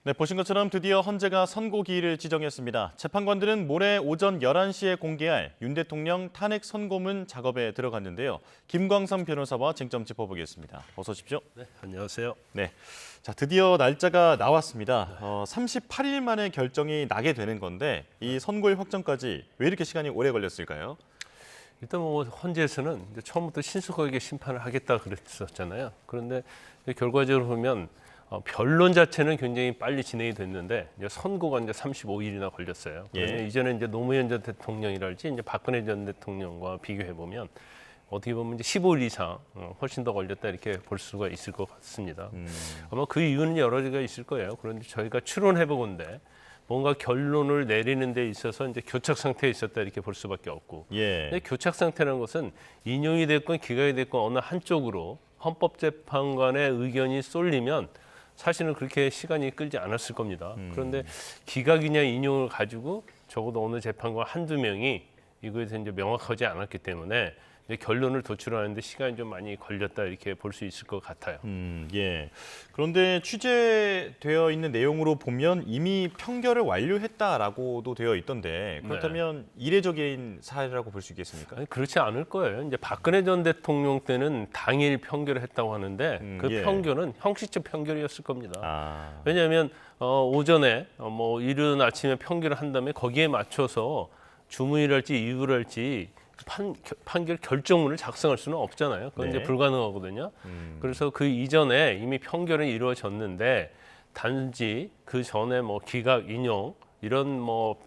네, 보신 것처럼 드디어 헌재가 선고기일을 지정했습니다. 재판관들은 모레 오전 11시에 공개할 윤 대통령 탄핵 선고문 작업에 들어갔는데요. 김광삼 변호사와 쟁점 짚어보겠습니다. 어서 오십시오. 네, 안녕하세요. 네, 자 드디어 날짜가 나왔습니다. 38일 만에 결정이 나게 되는 건데 이 선고일 확정까지 왜 이렇게 시간이 오래 걸렸을까요? 일단 뭐 헌재에서는 이제 처음부터 신속하게 심판을 하겠다 그랬었잖아요. 그런데 결과적으로 보면 변론 자체는 굉장히 빨리 진행이 됐는데 이제 선고가 이제 35일이나 걸렸어요. 그러면 이전에 이제 노무현 전 대통령이랄지 이제 박근혜 전 대통령과 비교해 보면 어떻게 보면 이제 15일 이상 훨씬 더 걸렸다 이렇게 볼 수가 있을 것 같습니다. 아마 그 이유는 여러 가지가 있을 거예요. 그런데 저희가 추론해 보건데 뭔가 결론을 내리는 데 있어서 이제 교착 상태에 있었다 이렇게 볼 수밖에 없고. 근데 교착 상태라는 것은 인용이 됐건 기각이 됐건 어느 한쪽으로 헌법재판관의 의견이 쏠리면 사실은 그렇게 시간이 끌지 않았을 겁니다. 그런데 기각이냐 인용을 가지고 적어도 어느 재판관 한두 명이 이거에 대해서 이제 명확하지 않았기 때문에 이제 결론을 도출하는데 시간이 좀 많이 걸렸다 이렇게 볼 수 있을 것 같아요. 예. 그런데 취재되어 있는 내용으로 보면 이미 판결을 완료했다라고도 되어 있던데 그렇다면 이례적인 사례라고 볼 수 있겠습니까? 아니, 그렇지 않을 거예요. 이제 박근혜 전 대통령 때는 당일 판결을 했다고 하는데 그 판결은 형식적 판결이었을 겁니다. 왜냐하면 오전에 뭐 이른 아침에 판결을 한 다음에 거기에 맞춰서 주문이랄지 이유랄지 판결 결정문을 작성할 수는 없잖아요. 그건 이제 불가능하거든요. 그래서 그 이전에 이미 판결은 이루어졌는데 단지 그 전에 뭐 기각, 인용 이런 뭐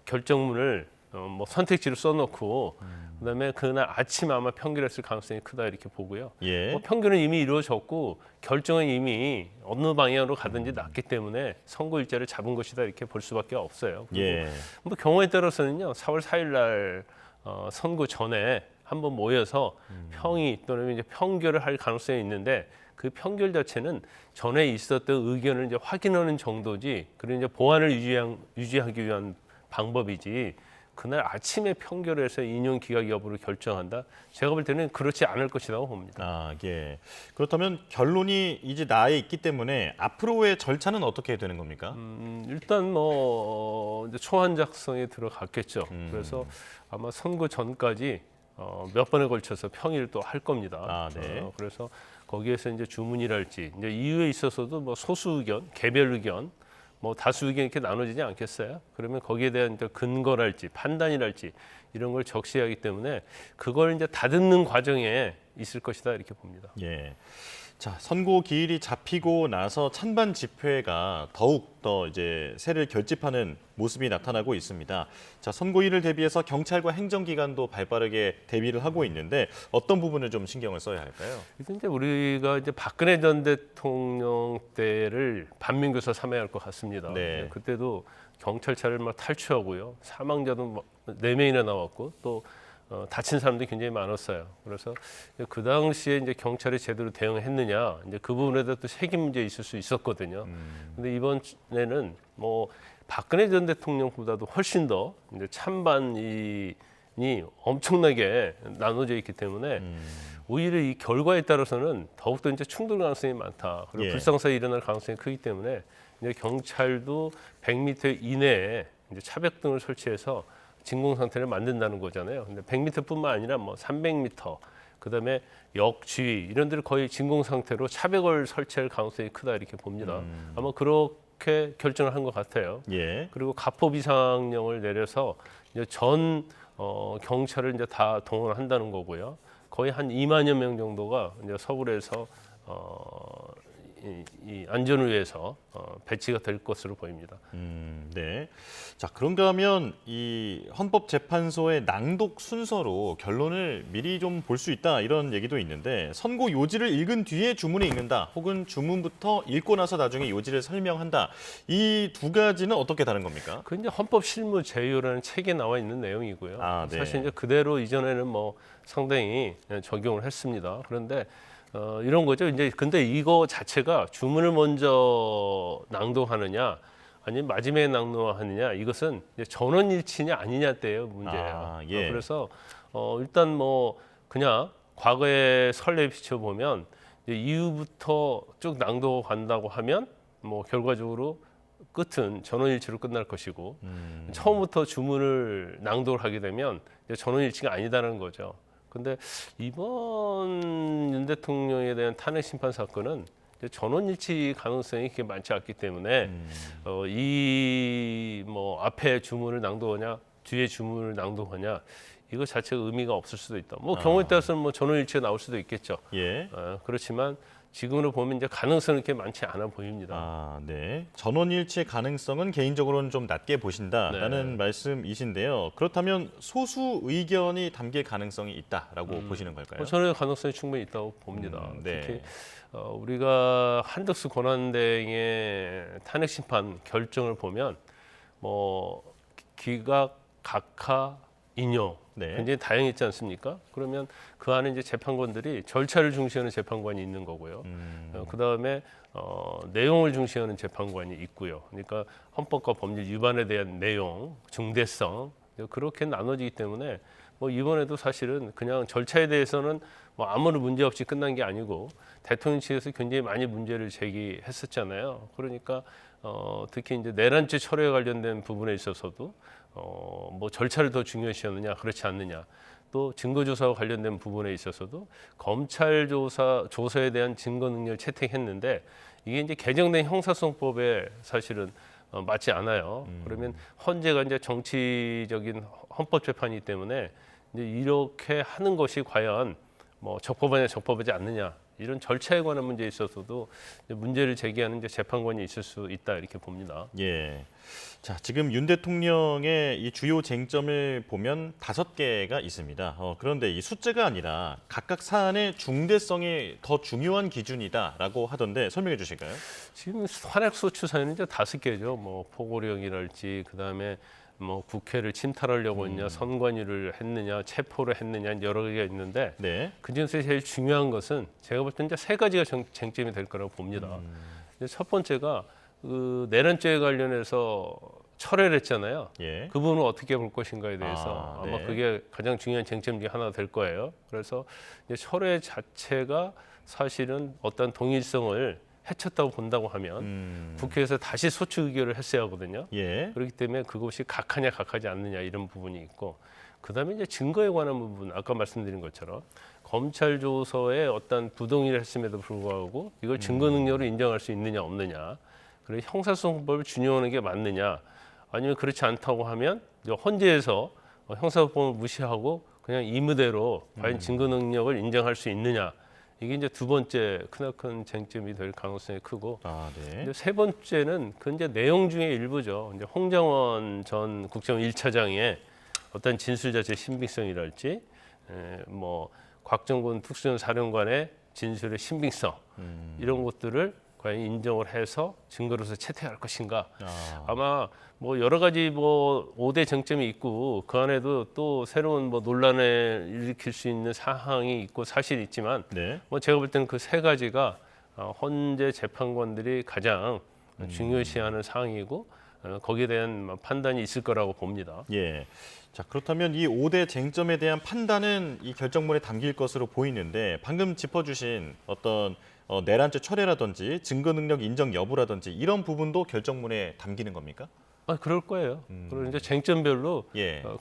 결정문을 뭐 선택지로 써놓고 그다음에 그날 아침 아마 판결했을 가능성이 크다 이렇게 보고요. 뭐 판결은 이미 이루어졌고 결정은 이미 어느 방향으로 가든지 났기 때문에 선고 일자를 잡은 것이다 이렇게 볼 수밖에 없어요. 뭐 경우에 따라서는요. 4월 4일 날 선고 전에 한번 모여서 평의 또는 이제 판결을 할 가능성이 있는데 그 판결 자체는 전에 있었던 의견을 이제 확인하는 정도지 그리고 이제 보안을 유지하기 위한 방법이지 그날 아침에 판결해서 인용 기각 여부를 결정한다. 제가 볼 때는 그렇지 않을 것이라고 봅니다. 그렇다면 결론이 이제 나에 있기 때문에 앞으로의 절차는 어떻게 되는 겁니까? 일단 뭐 이제 초안 작성에 들어갔겠죠. 그래서 아마 선고 전까지 몇 번에 걸쳐서 평의를 또 할 겁니다. 그래서 거기에서 이제 주문이랄지 이제 이유에 있어서도 뭐 소수 의견, 개별 의견, 뭐 다수 의견 이렇게 나눠지지 않겠어요? 그러면 거기에 대한 이제 근거랄지 판단이랄지 이런 걸 적시하기 때문에 그걸 이제 다듬는 과정에 있을 것이다 이렇게 봅니다. 자, 선고 기일이 잡히고 나서 찬반 집회가 더욱 더 이제 세를 결집하는 모습이 나타나고 있습니다. 자, 선고일을 대비해서 경찰과 행정기관도 발빠르게 대비를 하고 있는데 어떤 부분을 좀 신경을 써야 할까요? 일단 이제 우리가 이제 박근혜 전 대통령 때를 반민교사 삼아야 할 것 같습니다. 그때도 경찰차를 막 탈취하고요, 사망자도 4명이나 나왔고 또 다친 사람들이 굉장히 많았어요. 그래서 그 당시에 이제 경찰이 제대로 대응했느냐, 이제 그 부분에 대해서 또 책임 문제 있을 수 있었거든요. 근데 이번에는 뭐 박근혜 전 대통령보다도 훨씬 더 이제 찬반이 엄청나게 나눠져 있기 때문에 오히려 이 결과에 따라서는 더욱더 이제 충돌 가능성이 많다. 그리고 불상사가 일어날 가능성이 크기 때문에 이제 경찰도 100m 이내에 이제 차벽등을 설치해서 진공 상태를 만든다는 거잖아요. 근데 100m뿐만 아니라 뭐 300m, 그다음에 역, 주위 이런 데를 거의 진공 상태로 차벽을 설치할 가능성이 크다 이렇게 봅니다. 아마 그렇게 결정을 한 것 같아요. 그리고 가포 비상령을 내려서 이제 전 경찰을 이제 다 동원한다는 거고요. 거의 한 2만여 명 정도가 이제 서울에서 이 안전을 위해서 배치가 될 것으로 보입니다. 자, 그런가 하면 이 헌법재판소의 낭독 순서로 결론을 미리 좀 볼 수 있다 이런 얘기도 있는데 선고 요지를 읽은 뒤에 주문을 읽는다 혹은 주문부터 읽고 나서 나중에 요지를 설명한다. 이 두 가지는 어떻게 다른 겁니까? 그 이제 헌법 실무 제요라는 책에 나와 있는 내용이고요. 사실 이제 그대로 이전에는 뭐 상당히 적용을 했습니다. 그런데 이런 거죠. 이제 근데 이거 자체가 주문을 먼저 낭독하느냐 아니면 마지막에 낭독하느냐 이것은 이제 전원일치냐 아니냐 때의 문제예요. 그래서 일단 뭐 그냥 과거의 선례에 비춰보면 이제 이후부터 쭉 낭독한다고 하면 뭐 결과적으로 끝은 전원일치로 끝날 것이고 처음부터 주문을 낭독을 하게 되면 이제 전원일치가 아니다라는 거죠. 근데 이번 윤 대통령에 대한 탄핵 심판 사건은 이제 전원일치 가능성이 그렇게 많지 않기 때문에 이 뭐 앞에 주문을 낭독하냐 뒤에 주문을 낭독하냐 이거 자체가 의미가 없을 수도 있다. 뭐 경우에 따라서는 뭐 전원일치가 나올 수도 있겠죠. 예. 그렇지만 지금으로 보면 이제 가능성은 그렇게 많지 않아 보입니다. 아, 네. 전원일치의 가능성은 개인적으로는 좀 낮게 보신다라는 말씀이신데요. 그렇다면 소수 의견이 담길 가능성이 있다라고 보시는 걸까요? 저는 가능성이 충분히 있다고 봅니다. 네. 특히 우리가 한덕수 권한대행의 탄핵 심판 결정을 보면 뭐 기각, 각하, 인용 굉장히 다양했지 않습니까? 그러면 그 안에 이제 재판관들이 절차를 중시하는 재판관이 있는 거고요. 그 다음에 내용을 중시하는 재판관이 있고요. 그러니까 헌법과 법률 위반에 대한 내용, 중대성 그렇게 나눠지기 때문에 뭐 이번에도 사실은 그냥 절차에 대해서는 뭐 아무런 문제 없이 끝난 게 아니고 대통령 측에서 굉장히 많이 문제를 제기했었잖아요. 그러니까 특히 이제 내란죄 철회에 관련된 부분에 있어서도 뭐 절차를 더 중요시하느냐 그렇지 않느냐 또 증거조사와 관련된 부분에 있어서도 검찰 조사에 대한 증거 능력을 채택했는데 이게 이제 개정된 형사소송법에 사실은 맞지 않아요. 그러면 헌재가 이제 정치적인 헌법재판이기 때문에 이제 이렇게 하는 것이 과연 뭐 적법하냐 적법하지 않느냐 이런 절차에 관한 문제에 있어서도 문제를 제기하는 이제 재판관이 있을 수 있다 이렇게 봅니다. 예. 자, 지금 윤 대통령의 이 주요 쟁점을 보면 5개가 있습니다. 그런데 이 숫자가 아니라 각각 사안의 중대성이 더 중요한 기준이다라고 하던데 설명해 주실까요? 지금 탄핵 소추 사유는 이제 5개죠. 뭐 포고령이랄지 그다음에 뭐 국회를 침탈하려고 했냐, 선관위를 했느냐, 체포를 했느냐 여러 개가 있는데 그중에서 제일 중요한 것은 제가 볼 때 이제 3가지가 쟁점이 될 거라고 봅니다. 첫 번째가 그 내란죄에 관련해서 철회를 했잖아요. 그 부분을 어떻게 볼 것인가에 대해서 아마 그게 가장 중요한 쟁점 중에 하나가 될 거예요. 그래서 이제 철회 자체가 사실은 어떤 동일성을 해쳤다고 본다고 하면 국회에서 다시 소추 의결을 했어야 하거든요. 그렇기 때문에 그것이 각하냐 각하지 않느냐 이런 부분이 있고 그다음에 이제 증거에 관한 부분 아까 말씀드린 것처럼 검찰 조서에 어떤 부동의를 했음에도 불구하고 이걸 증거 능력으로 인정할 수 있느냐 없느냐 그리고 형사소송법을 준용하는 게 맞느냐 아니면 그렇지 않다고 하면 헌재에서 형사소송법을 무시하고 그냥 임의대로 과연 증거 능력을 인정할 수 있느냐 이게 이제 두 번째 크나큰 쟁점이 될 가능성이 크고 이제 세 번째는 그 이제 내용 중에 일부죠. 이제 홍장원 전 국정원 1차장의 어떤 진술 자체 신빙성이랄지 뭐 곽정근 특수전 사령관의 진술의 신빙성 이런 것들을 과연 인정을 해서 증거로서 채택할 것인가. 아마 뭐 여러 가지 뭐 5대 쟁점이 있고 그 안에도 또 새로운 뭐 논란을 일으킬 수 있는 사항이 있고 사실이 있지만 뭐 제가 볼 때는 그 3가지가 헌재 재판관들이 가장 중요시하는 사항이고 거기에 대한 판단이 있을 거라고 봅니다. 자, 그렇다면 이 5대 쟁점에 대한 판단은 이 결정문에 담길 것으로 보이는데 방금 짚어주신 어떤 내란죄 철회라든지 증거 능력 인정 여부라든지 이런 부분도 결정문에 담기는 겁니까? 그럴 거예요. 그리고 이제 쟁점별로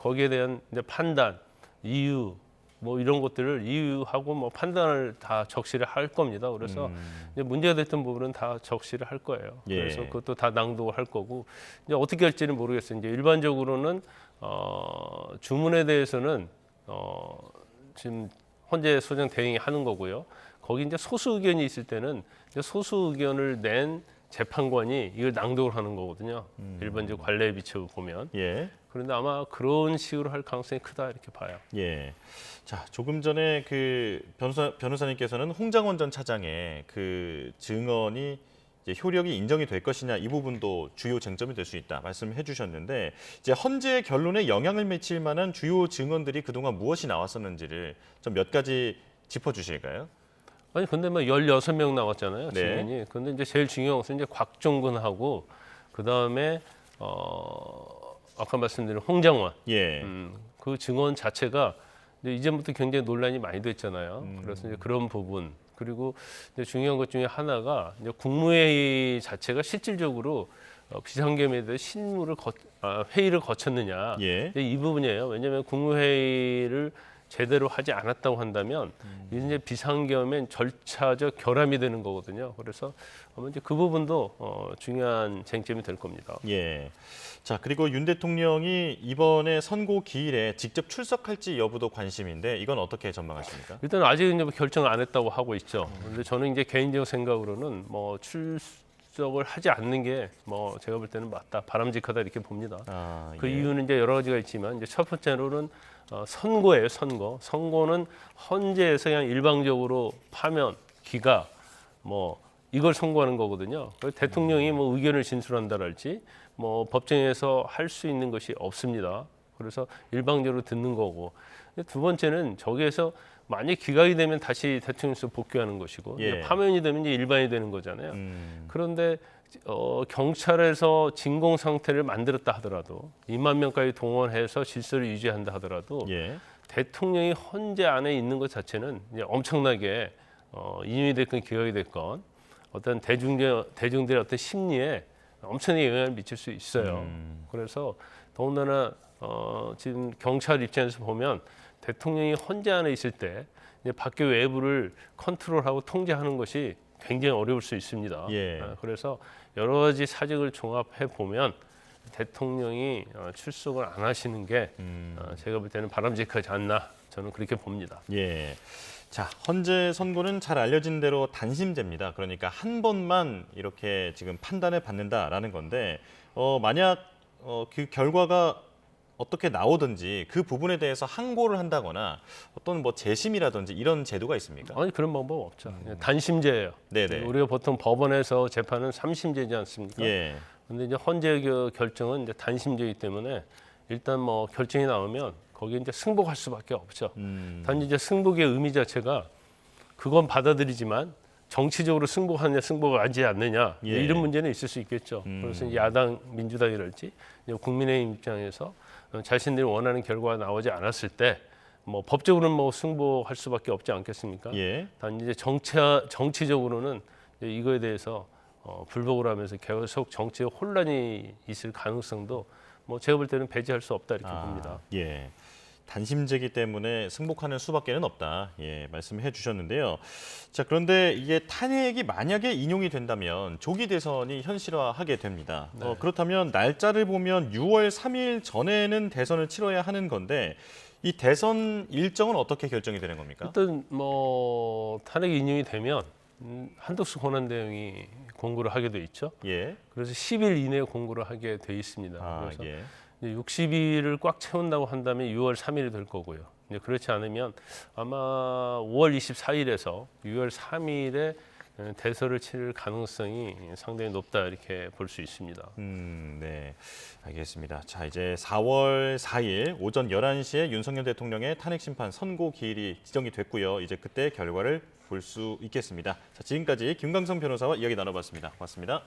거기에 대한 이제 판단, 이유 뭐 이런 것들을 이유하고 뭐 판단을 다 적시를 할 겁니다. 그래서 이제 문제가 됐던 부분은 다 적시를 할 거예요. 그래서 그것도 다 낭독을 할 거고 이제 어떻게 할지는 모르겠어요. 이제 일반적으로는 주문에 대해서는 지금 헌재 소장 대행이 하는 거고요. 거기 이제 소수 의견이 있을 때는 이제 소수 의견을 낸 재판관이 이걸 낭독을 하는 거거든요. 일반적 관례에 비춰 보면. 그런데 아마 그런 식으로 할 가능성이 크다 이렇게 봐요. 자, 조금 전에 그 변호사님께서는 홍장원 전 차장의 그 증언이 이제 효력이 인정이 될 것이냐 이 부분도 주요 쟁점이 될 수 있다 말씀해 주셨는데 이제 헌재 결론에 영향을 미칠 만한 주요 증언들이 그동안 무엇이 나왔었는지를 좀 몇 가지 짚어주실까요? 아니 근데 뭐 16명 나왔잖아요 증인이. 근데 이제 제일 중요한 것은 이제 곽종근하고 그 다음에 아까 말씀드린 홍장원. 그 증언 자체가 이제 이전부터 굉장히 논란이 많이 됐잖아요. 그래서 이제 그런 부분 그리고 이제 중요한 것 중에 하나가 이제 국무회의 자체가 실질적으로 비상계엄에 대해 회의를 거쳤느냐 예. 이 부분이에요. 왜냐하면 국무회의를 제대로 하지 않았다고 한다면 이제 비상계엄엔 절차적 결함이 되는 거거든요. 그래서 아마 이제 그 부분도 중요한 쟁점이 될 겁니다. 예. 자, 그리고 윤 대통령이 이번에 선고 기일에 직접 출석할지 여부도 관심인데 이건 어떻게 전망하십니까? 일단 아직 이제 결정을 안 했다고 하고 있죠. 그런데 저는 이제 개인적 생각으로는 뭐 출석을 하지 않는 게 뭐 제가 볼 때는 맞다, 바람직하다 이렇게 봅니다. 그 예. 이유는 이제 여러 가지가 있지만 이제 첫 번째로는 선고예요, 선고. 선고는 헌재에서 그냥 일방적으로 파면, 기각, 뭐 이걸 선고하는 거거든요. 그래서 대통령이 뭐 의견을 진술한다랄지, 뭐 법정에서 할 수 있는 것이 없습니다. 그래서 일방적으로 듣는 거고. 두 번째는 저기에서 만약 기각이 되면 다시 대통령실로 복귀하는 것이고, 예. 파면이 되면 이제 일반이 되는 거잖아요. 그런데 경찰에서 진공 상태를 만들었다 하더라도 2만 명까지 동원해서 질서를 유지한다 하더라도 예. 대통령이 헌재 안에 있는 것 자체는 이제 엄청나게 인용이 됐건 기각이 됐건 어떤 대중들의 어떤 심리에 엄청나게 영향을 미칠 수 있어요. 그래서 더군다나 지금 경찰 입장에서 보면 대통령이 헌재 안에 있을 때 이제 밖에 외부를 컨트롤하고 통제하는 것이 굉장히 어려울 수 있습니다. 예. 그래서 여러 가지 사정을 종합해 보면 대통령이 출석을 안 하시는 게 제가 볼 때는 바람직하지 않나 저는 그렇게 봅니다. 예. 자, 헌재 선고는 잘 알려진 대로 단심제입니다. 그러니까 한 번만 이렇게 지금 판단을 받는다라는 건데 만약 그 결과가 어떻게 나오든지 그 부분에 대해서 항고를 한다거나 어떤 뭐 재심이라든지 이런 제도가 있습니까? 아니 그런 방법 없죠. 단심제예요. 네네. 우리가 보통 법원에서 재판은 3심제지 않습니까? 예. 근데 이제 헌재 결정은 이제 단심제이기 때문에 일단 뭐 결정이 나오면 거기에 이제 승복할 수밖에 없죠. 단지 이제 승복의 의미 자체가 그건 받아들이지만 정치적으로 승복하느냐 승복하지 않느냐 예. 이런 문제는 있을 수 있겠죠. 그래서 이제 야당 민주당이랄지 국민의힘 입장에서 자신들이 원하는 결과가 나오지 않았을 때 뭐 법적으로는 뭐 승복할 수밖에 없지 않겠습니까? 예. 단 이제 정치적으로는 이제 이거에 대해서 불복을 하면서 계속 정치적 혼란이 있을 가능성도 뭐 제가 볼 때는 배제할 수 없다 이렇게 봅니다. 예. 단심제기 때문에 승복하는 수밖에는 없다. 예, 말씀해 주셨는데요. 자, 그런데 이게 탄핵이 만약에 인용이 된다면 조기 대선이 현실화하게 됩니다. 네. 그렇다면 날짜를 보면 6월 3일 전에는 대선을 치러야 하는 건데 이 대선 일정은 어떻게 결정이 되는 겁니까? 일단 뭐 탄핵이 인용이 되면 한덕수 권한대행이 공고를 하게 돼 있죠. 예. 그래서 10일 이내에 공고를 하게 돼 있습니다. 그래서 예. 60일을 꽉 채운다고 한다면 6월 3일이 될 거고요. 이제 그렇지 않으면 아마 5월 24일에서 6월 3일에 대선을 치를 가능성이 상당히 높다 이렇게 볼 수 있습니다. 네, 알겠습니다. 자, 이제 4월 4일 오전 11시에 윤석열 대통령의 탄핵 심판 선고 기일이 지정이 됐고요. 이제 그때 결과를 볼 수 있겠습니다. 자, 지금까지 김광성 변호사와 이야기 나눠봤습니다. 고맙습니다.